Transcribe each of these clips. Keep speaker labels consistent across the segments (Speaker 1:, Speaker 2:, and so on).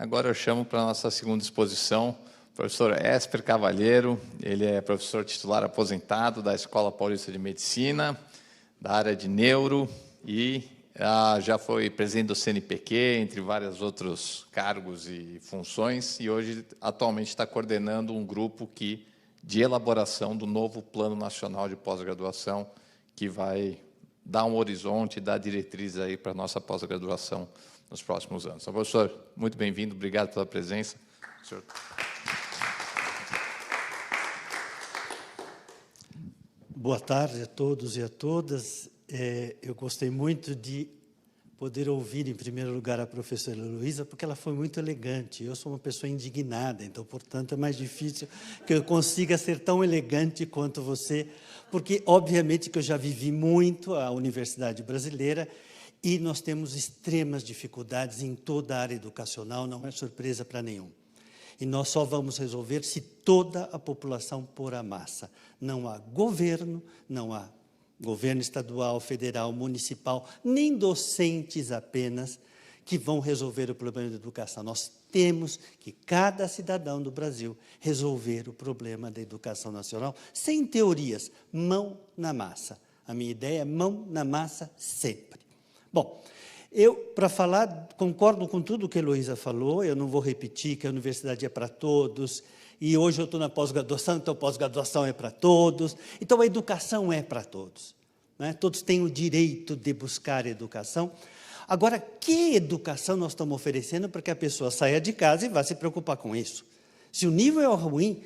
Speaker 1: Agora eu chamo para a nossa segunda exposição o professor Esper Cavalheiro. Ele é professor titular aposentado da Escola Paulista de Medicina, da área de neuro, e já foi presidente do CNPq, entre vários outros cargos e funções, e hoje, atualmente, está coordenando um grupo de elaboração do novo Plano Nacional de Pós-Graduação, que vai dar um horizonte, dar diretrizes aí para a nossa pós-graduação nos próximos anos. Então, professor, muito bem-vindo, obrigado pela presença. Senhor.
Speaker 2: Boa tarde a todos e a todas. Eu gostei muito de poder ouvir, em primeiro lugar, a professora Heloísa, porque ela foi muito elegante. Eu sou uma pessoa indignada, então, portanto, é mais difícil que eu consiga ser tão elegante quanto você, porque, obviamente, que eu já vivi muito a universidade brasileira e nós temos extremas dificuldades em toda a área educacional, não é surpresa para nenhum. E nós só vamos resolver se toda a população pôr a massa. Não há governo estadual, federal, municipal, nem docentes apenas que vão resolver o problema da educação. Nós temos que, cada cidadão do Brasil, resolver o problema da educação nacional sem teorias, mão na massa. A minha ideia é mão na massa sempre. Bom, para falar, concordo com tudo que a Heloísa falou, eu não vou repetir que a universidade é para todos, e hoje eu estou na pós-graduação, então pós-graduação é para todos, então a educação é para todos, né? Todos têm o direito de buscar educação. Agora, que educação nós estamos oferecendo para que a pessoa saia de casa e vá se preocupar com isso? Se o nível é ruim,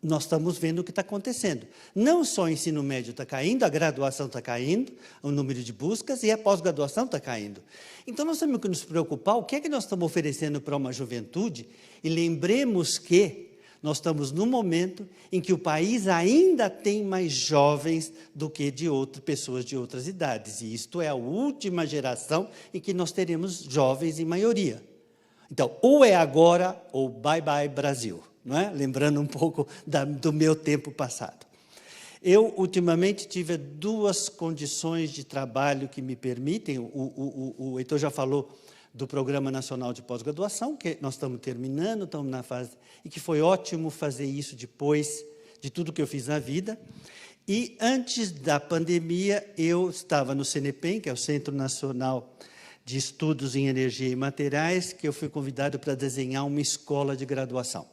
Speaker 2: nós estamos vendo o que está acontecendo. Não só o ensino médio está caindo, a graduação está caindo, o número de buscas, e a pós-graduação está caindo. Então, nós temos que nos preocupar o que é que nós estamos oferecendo para uma juventude, e lembremos que nós estamos num momento em que o país ainda tem mais jovens do que pessoas de outras idades, e isto é a última geração em que nós teremos jovens em maioria. Então, ou é agora, ou bye-bye Brasil. Não é? Lembrando um pouco do meu tempo passado. Eu, ultimamente, tive duas condições de trabalho que me permitem. O Heitor já falou do Programa Nacional de Pós-Graduação, que nós estamos terminando, estamos na fase, e que foi ótimo fazer isso depois de tudo que eu fiz na vida. E, antes da pandemia, eu estava no CNPq, que é o Centro Nacional de Estudos em Energia e Materiais, que eu fui convidado para desenhar uma escola de graduação.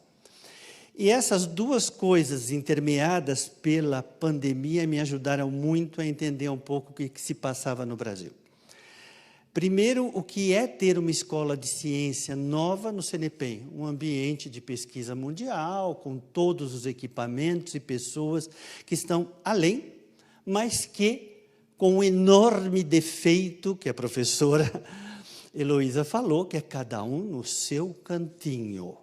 Speaker 2: E essas duas coisas intermeadas pela pandemia me ajudaram muito a entender um pouco o que se passava no Brasil. Primeiro, o que é ter uma escola de ciência nova no CNPq, um ambiente de pesquisa mundial, com todos os equipamentos e pessoas que estão além, mas que, com um enorme defeito que a professora Heloísa falou, que é cada um no seu cantinho.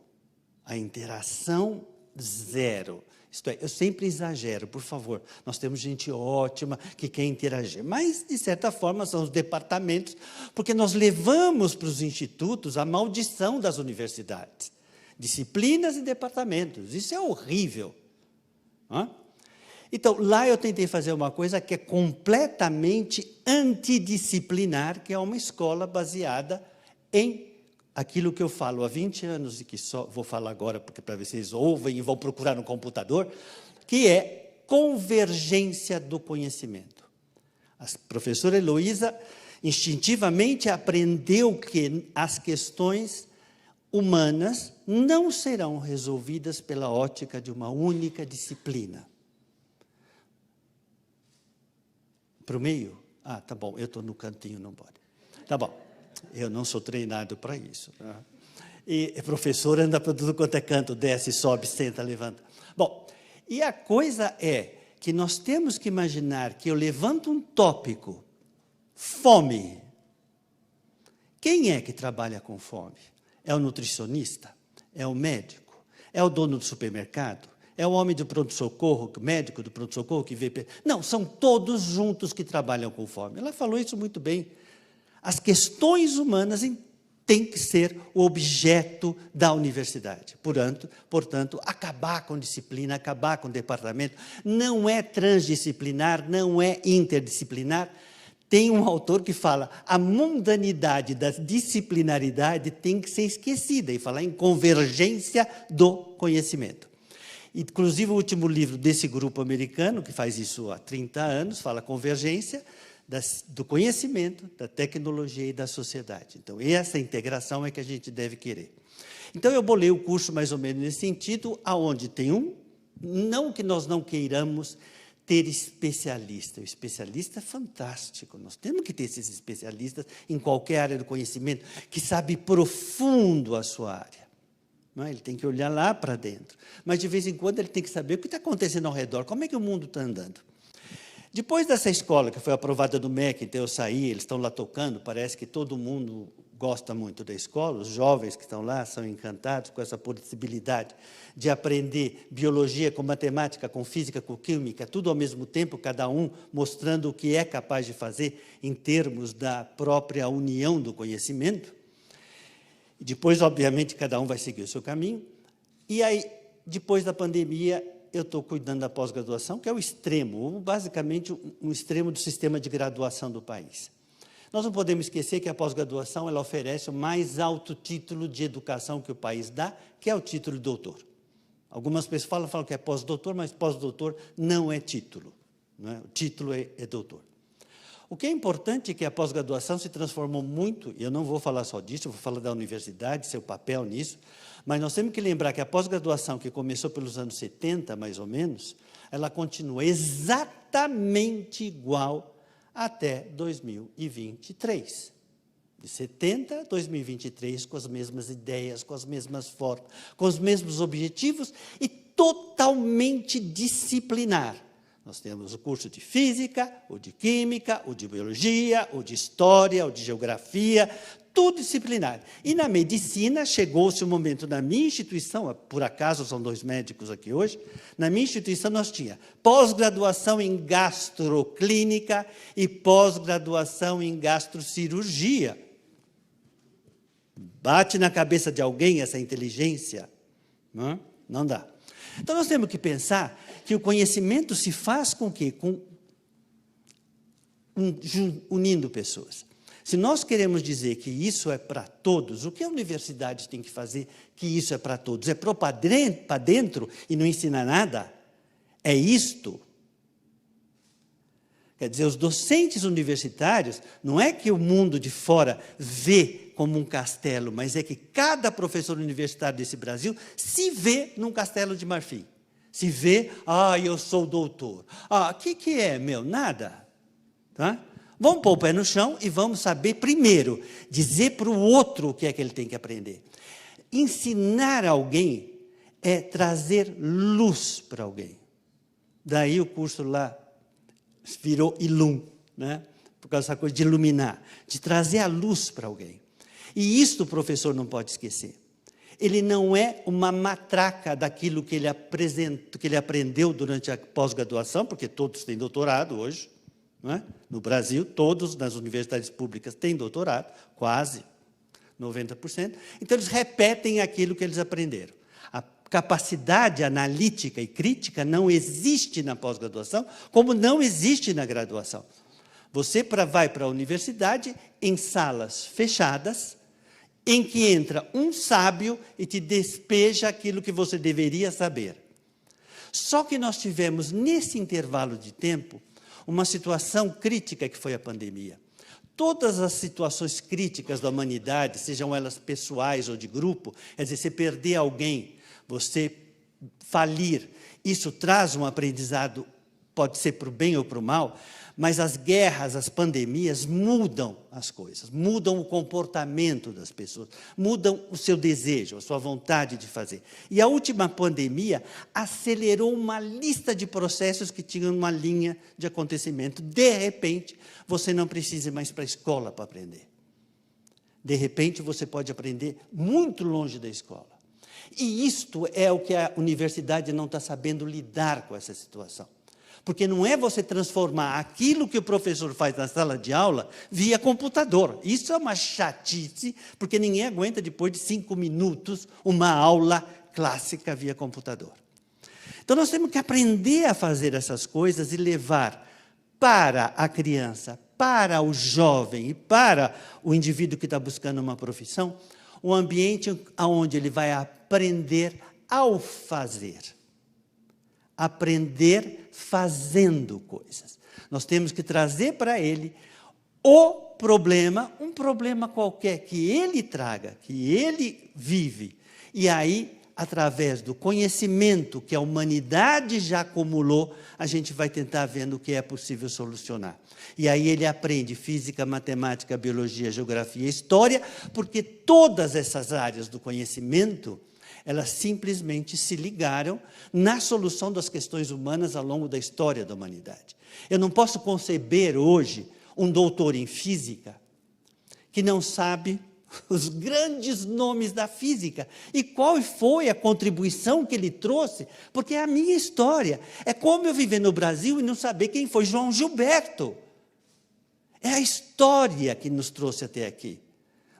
Speaker 2: A interação zero. Isto é, eu sempre exagero, por favor. Nós temos gente ótima que quer interagir, mas, de certa forma, são os departamentos, porque nós levamos para os institutos a maldição das universidades. Disciplinas e departamentos. Isso é horrível. Então, lá eu tentei fazer uma coisa que é completamente antidisciplinar, que é uma escola baseada em aquilo que eu falo há 20 anos e que só vou falar agora porque para ver se vocês ouvem e vão procurar no computador, que é convergência do conhecimento. A professora Heloísa instintivamente aprendeu que as questões humanas não serão resolvidas pela ótica de uma única disciplina. Para o meio? Ah, tá bom, eu estou no cantinho, não pode. Tá bom. Eu não sou treinado para isso. E o professor anda para tudo quanto é canto, desce, sobe, senta, levanta. Bom, e a coisa é que nós temos que imaginar que eu levanto um tópico, fome. Quem é que trabalha com fome? É o nutricionista? É o médico? É o dono do supermercado? É o homem do pronto-socorro, o médico do pronto-socorro que vê... Não, são todos juntos que trabalham com fome. Ela falou isso muito bem. As questões humanas têm que ser o objeto da universidade. Portanto, acabar com disciplina, acabar com departamento, não é transdisciplinar, não é interdisciplinar, Tem um autor que fala a mundanidade da disciplinaridade tem que ser esquecida e falar em convergência do conhecimento. Inclusive, o último livro desse grupo americano, que faz isso há 30 anos, fala convergência do conhecimento, da tecnologia e da sociedade. Então, essa integração é que a gente deve querer. Então, eu bolei o curso mais ou menos nesse sentido, aonde tem não que nós não queiramos ter especialista. O especialista é fantástico. Nós temos que ter esses especialistas em qualquer área do conhecimento, que sabe profundo a sua área. Não é? Ele tem que olhar lá para dentro. Mas, de vez em quando, ele tem que saber o que está acontecendo ao redor, como é que o mundo está andando. Depois dessa escola, que foi aprovada no MEC, então eu saí, eles estão lá tocando, parece que todo mundo gosta muito da escola, os jovens que estão lá são encantados com essa possibilidade de aprender biologia com matemática, com física, com química, tudo ao mesmo tempo, cada um mostrando o que é capaz de fazer em termos da própria união do conhecimento. E depois, obviamente, cada um vai seguir o seu caminho. E aí, depois da pandemia, eu estou cuidando da pós-graduação, que é o extremo, basicamente um extremo do sistema de graduação do país. Nós não podemos esquecer que a pós-graduação ela oferece o mais alto título de educação que o país dá, que é o título de doutor. Algumas pessoas falam que é pós-doutor, mas pós-doutor não é título. Não é? O título é doutor. O que é importante é que a pós-graduação se transformou muito, e eu não vou falar só disso, eu vou falar da universidade, seu papel nisso, mas nós temos que lembrar que a pós-graduação, que começou pelos anos 70, mais ou menos, ela continua exatamente igual até 2023. De 70 a 2023, com as mesmas ideias, com as mesmas formas, com os mesmos objetivos e totalmente disciplinar. Nós temos o curso de Física, o de Química, o de Biologia, o de História, o de Geografia, tudo disciplinar. E na Medicina, chegou-se um momento na minha instituição, por acaso são 2 médicos aqui hoje, na minha instituição nós tínhamos pós-graduação em Gastroclínica e pós-graduação em Gastrocirurgia. Bate na cabeça de alguém essa inteligência? Não dá. Então, nós temos que pensar que o conhecimento se faz com o quê? Unindo pessoas. Se nós queremos dizer que isso é para todos, o que a universidade tem que fazer que isso é para todos? É pôr para dentro e não ensinar nada? É isto? Quer dizer, os docentes universitários, não é que o mundo de fora vê como um castelo, mas é que cada professor universitário desse Brasil se vê num castelo de marfim. Se vê, eu sou doutor. O que é, meu? Nada. Tá? Vamos pôr o pé no chão e vamos saber, primeiro, dizer para o outro o que é que ele tem que aprender. Ensinar alguém é trazer luz para alguém. Daí o curso lá virou Ilum, né? Por causa dessa coisa de iluminar, de trazer a luz para alguém. E isso o professor não pode esquecer. Ele não é uma matraca daquilo que ele aprendeu durante a pós-graduação, porque todos têm doutorado hoje, não é? No Brasil, todos nas universidades públicas têm doutorado, quase 90%. Então, eles repetem aquilo que eles aprenderam. A capacidade analítica e crítica não existe na pós-graduação, como não existe na graduação. Você vai para a universidade em salas fechadas, em que entra um sábio e te despeja aquilo que você deveria saber. Só que nós tivemos, nesse intervalo de tempo, uma situação crítica que foi a pandemia. Todas as situações críticas da humanidade, sejam elas pessoais ou de grupo, quer dizer, você perder alguém, você falir, isso traz um aprendizado, pode ser para o bem ou para o mal, mas as guerras, as pandemias mudam as coisas, mudam o comportamento das pessoas, mudam o seu desejo, a sua vontade de fazer. E a última pandemia acelerou uma lista de processos que tinham uma linha de acontecimento. De repente, você não precisa ir mais para a escola para aprender. De repente, você pode aprender muito longe da escola. E isto é o que a universidade não está sabendo lidar com essa situação. Porque não é você transformar aquilo que o professor faz na sala de aula via computador. Isso é uma chatice, porque ninguém aguenta, depois de 5 minutos, uma aula clássica via computador. Então, nós temos que aprender a fazer essas coisas e levar para a criança, para o jovem e para o indivíduo que está buscando uma profissão, um ambiente onde ele vai aprender ao fazer. Aprender fazendo coisas. Nós temos que trazer para ele o problema, um problema qualquer que ele traga, que ele vive. E aí, através do conhecimento que a humanidade já acumulou, a gente vai tentar ver o que é possível solucionar. E aí ele aprende física, matemática, biologia, geografia, história, porque todas essas áreas do conhecimento, elas simplesmente se ligaram na solução das questões humanas ao longo da história da humanidade. Eu não posso conceber hoje um doutor em física que não sabe os grandes nomes da física e qual foi a contribuição que ele trouxe, porque é a minha história. É como eu viver no Brasil e não saber quem foi João Gilberto. É a história que nos trouxe até aqui.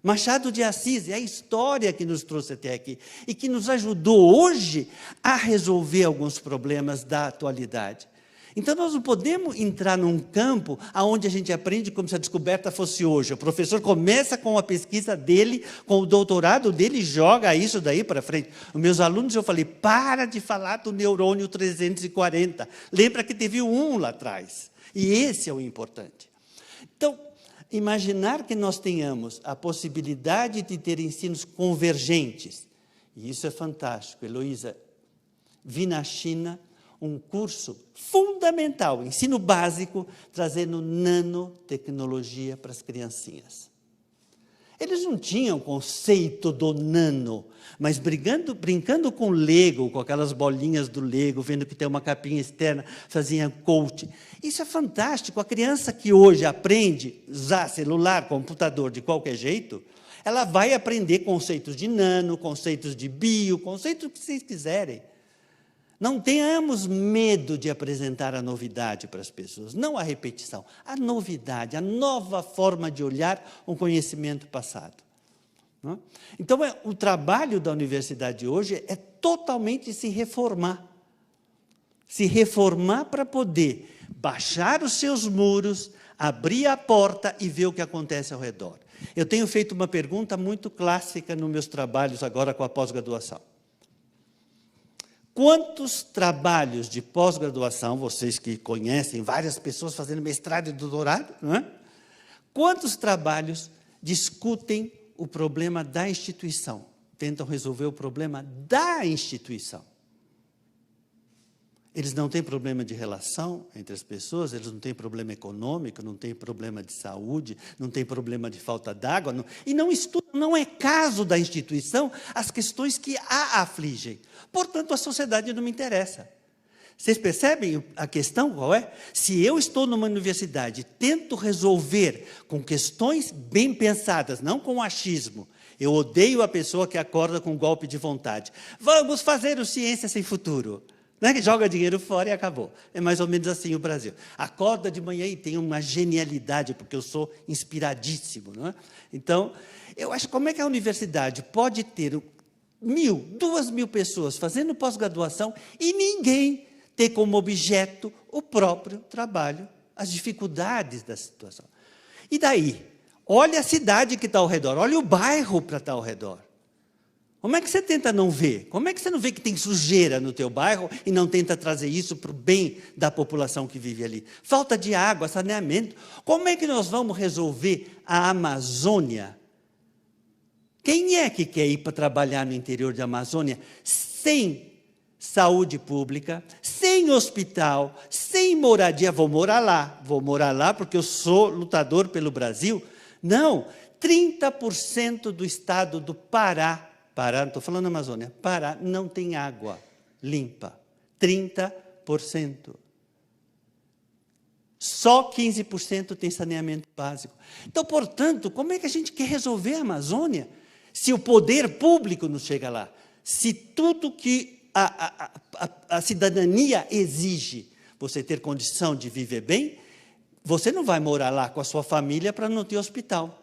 Speaker 2: Machado de Assis é a história que nos trouxe até aqui e que nos ajudou hoje a resolver alguns problemas da atualidade. Então, nós não podemos entrar num campo onde a gente aprende como se a descoberta fosse hoje. O professor começa com a pesquisa dele, com o doutorado dele, e joga isso daí para frente. Os meus alunos, eu falei, para de falar do neurônio 340. Lembra que teve um lá atrás. E esse é o importante. Então, imaginar que nós tenhamos a possibilidade de ter ensinos convergentes, e isso é fantástico. Heloísa, vi na China um curso fundamental, ensino básico, trazendo nanotecnologia para as criancinhas. Eles não tinham conceito do nano, mas brincando com Lego, com aquelas bolinhas do Lego, vendo que tem uma capinha externa, faziam coaching. Isso é fantástico. A criança que hoje aprende a usar celular, computador de qualquer jeito, ela vai aprender conceitos de nano, conceitos de bio, conceitos que vocês quiserem. Não tenhamos medo de apresentar a novidade para as pessoas, não a repetição, a novidade, a nova forma de olhar um conhecimento passado. Então, o trabalho da universidade hoje é totalmente se reformar. Se reformar para poder baixar os seus muros, abrir a porta e ver o que acontece ao redor. Eu tenho feito uma pergunta muito clássica nos meus trabalhos agora com a pós-graduação. Quantos trabalhos de pós-graduação, vocês que conhecem várias pessoas fazendo mestrado e doutorado, não é? Quantos trabalhos discutem o problema da instituição, tentam resolver o problema da instituição? Eles não têm problema de relação entre as pessoas, eles não têm problema econômico, não têm problema de saúde, não têm problema de falta d'água, e não estudam, não é caso da instituição, as questões que a afligem. Portanto, a sociedade não me interessa. Vocês percebem a questão qual é? Se eu estou numa universidade e tento resolver com questões bem pensadas, não com achismo, eu odeio a pessoa que acorda com um golpe de vontade. Vamos fazer o ciência sem futuro. Né? Joga dinheiro fora e acabou. É mais ou menos assim o Brasil. Acorda de manhã e tem uma genialidade, porque eu sou inspiradíssimo. Não é? Então, eu acho, como é que a universidade pode ter 1.000, 2.000 pessoas fazendo pós-graduação e ninguém ter como objeto o próprio trabalho, as dificuldades da situação? E daí? Olha a cidade que está ao redor, olha o bairro para estar ao redor. Como é que você tenta não ver? Como é que você não vê que tem sujeira no teu bairro e não tenta trazer isso para o bem da população que vive ali? Falta de água, saneamento. Como é que nós vamos resolver a Amazônia? Quem é que quer ir para trabalhar no interior da Amazônia sem saúde pública, sem hospital, sem moradia? Vou morar lá porque eu sou lutador pelo Brasil. Não, 30% do estado do Pará, não estou falando Amazônia, Pará não tem água limpa, 30%. Só 15% tem saneamento básico. Então, portanto, como é que a gente quer resolver a Amazônia se o poder público não chega lá? Se tudo que a cidadania exige você ter condição de viver bem, você não vai morar lá com a sua família para não ter hospital.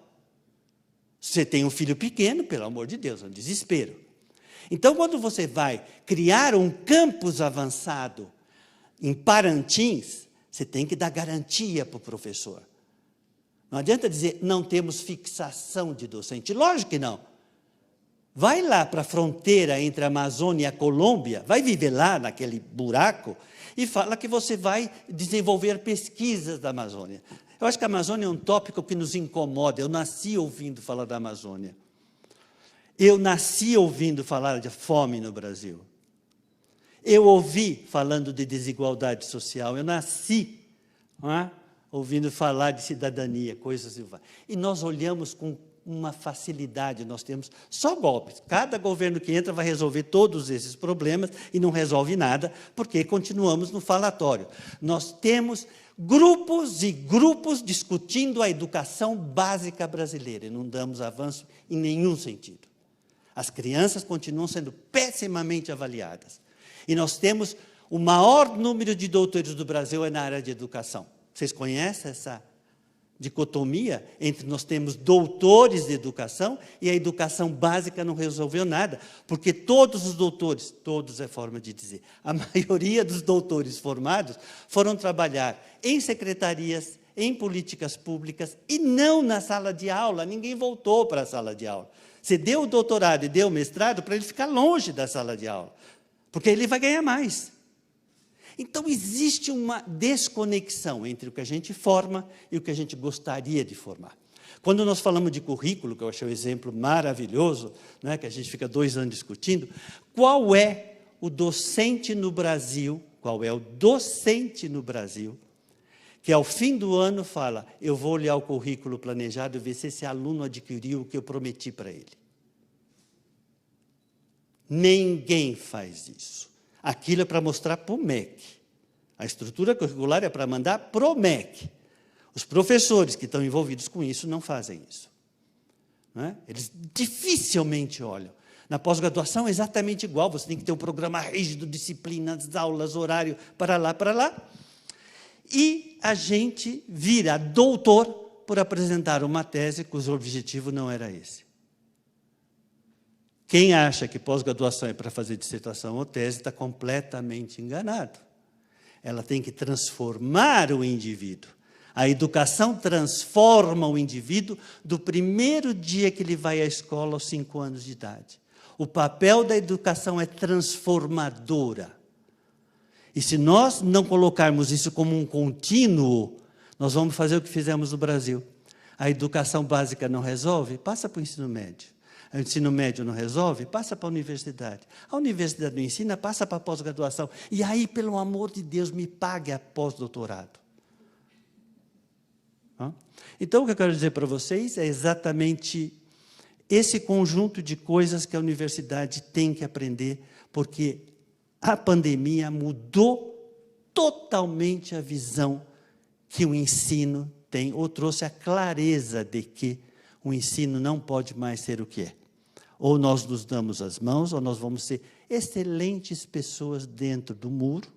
Speaker 2: Você tem um filho pequeno, pelo amor de Deus, é um desespero. Então, quando você vai criar um campus avançado em Parintins, você tem que dar garantia para o professor. Não adianta dizer não temos fixação de docente. Lógico que não. Vai lá para a fronteira entre a Amazônia e a Colômbia, vai viver lá naquele buraco e fala que você vai desenvolver pesquisas da Amazônia. Eu acho que a Amazônia é um tópico que nos incomoda. Eu nasci ouvindo falar da Amazônia. Eu nasci ouvindo falar de fome no Brasil. Eu ouvi falando de desigualdade social. Eu nasci ouvindo falar de cidadania, coisas assim. E nós olhamos com uma facilidade, nós temos só golpes. Cada governo que entra vai resolver todos esses problemas e não resolve nada, porque continuamos no falatório. Nós temos grupos e grupos discutindo a educação básica brasileira e não damos avanço em nenhum sentido. As crianças continuam sendo pessimamente avaliadas. E nós temos o maior número de doutores do Brasil é na área de educação. Vocês conhecem essa dicotomia entre nós temos doutores de educação e a educação básica não resolveu nada, porque todos os doutores, todos é forma de dizer, a maioria dos doutores formados foram trabalhar em secretarias, em políticas públicas e não na sala de aula, ninguém voltou para a sala de aula. Você deu o doutorado e deu o mestrado para ele ficar longe da sala de aula, porque ele vai ganhar mais. Então, existe uma desconexão entre o que a gente forma e o que a gente gostaria de formar. Quando nós falamos de currículo, que eu achei um exemplo maravilhoso, né, que a gente fica 2 anos discutindo, qual é o docente no Brasil, que ao fim do ano fala, eu vou olhar o currículo planejado e ver se esse aluno adquiriu o que eu prometi para ele. Ninguém faz isso. Aquilo é para mostrar para o MEC. A estrutura curricular é para mandar para o MEC. Os professores que estão envolvidos com isso não fazem isso. Não é? Eles dificilmente olham. Na pós-graduação é exatamente igual. Você tem que ter um programa rígido, disciplinas, aulas, horário, para lá. E a gente vira doutor por apresentar uma tese cujo objetivo não era esse. Quem acha que pós-graduação é para fazer dissertação ou tese está completamente enganado. Ela tem que transformar o indivíduo. A educação transforma o indivíduo do primeiro dia que ele vai à escola aos 5 anos de idade. O papel da educação é transformadora. E se nós não colocarmos isso como um contínuo, nós vamos fazer o que fizemos no Brasil. A educação básica não resolve? Passa para o ensino médio. O ensino médio não resolve? Passa para a universidade. A universidade não ensina? Passa para a pós-graduação. E aí, pelo amor de Deus, me pague a pós-doutorado. Então, o que eu quero dizer para vocês é exatamente esse conjunto de coisas que a universidade tem que aprender, porque a pandemia mudou totalmente a visão que o ensino tem, ou trouxe a clareza de que o ensino não pode mais ser o que é. Ou nós nos damos as mãos, ou nós vamos ser excelentes pessoas dentro do muro,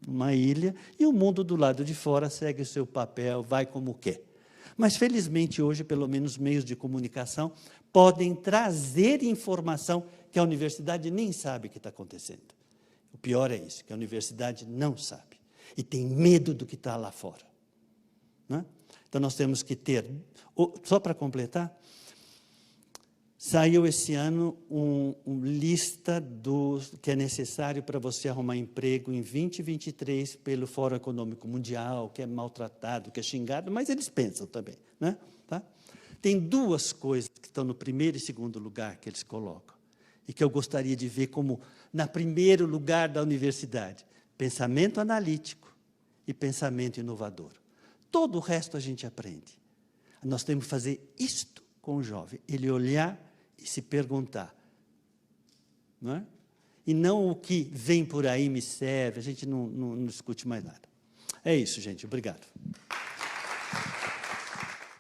Speaker 2: numa ilha, e o mundo do lado de fora segue o seu papel, vai como quer. Mas, felizmente, hoje, pelo menos, meios de comunicação podem trazer informação que a universidade nem sabe o que está acontecendo. O pior é isso, que a universidade não sabe, e tem medo do que está lá fora. Né? Então, nós temos que ter, só para completar, saiu esse ano uma lista do que é necessário para você arrumar emprego em 2023 pelo Fórum Econômico Mundial, que é maltratado, que é xingado, mas eles pensam também. Né? Tá? Tem 2 coisas que estão no primeiro e segundo lugar que eles colocam, e que eu gostaria de ver como, na primeiro lugar da universidade, pensamento analítico e pensamento inovador. Todo o resto a gente aprende. Nós temos que fazer isto com o jovem, ele olhar e se perguntar. Não é? E não o que vem por aí me serve, a gente não discute mais nada. É isso, gente. Obrigado.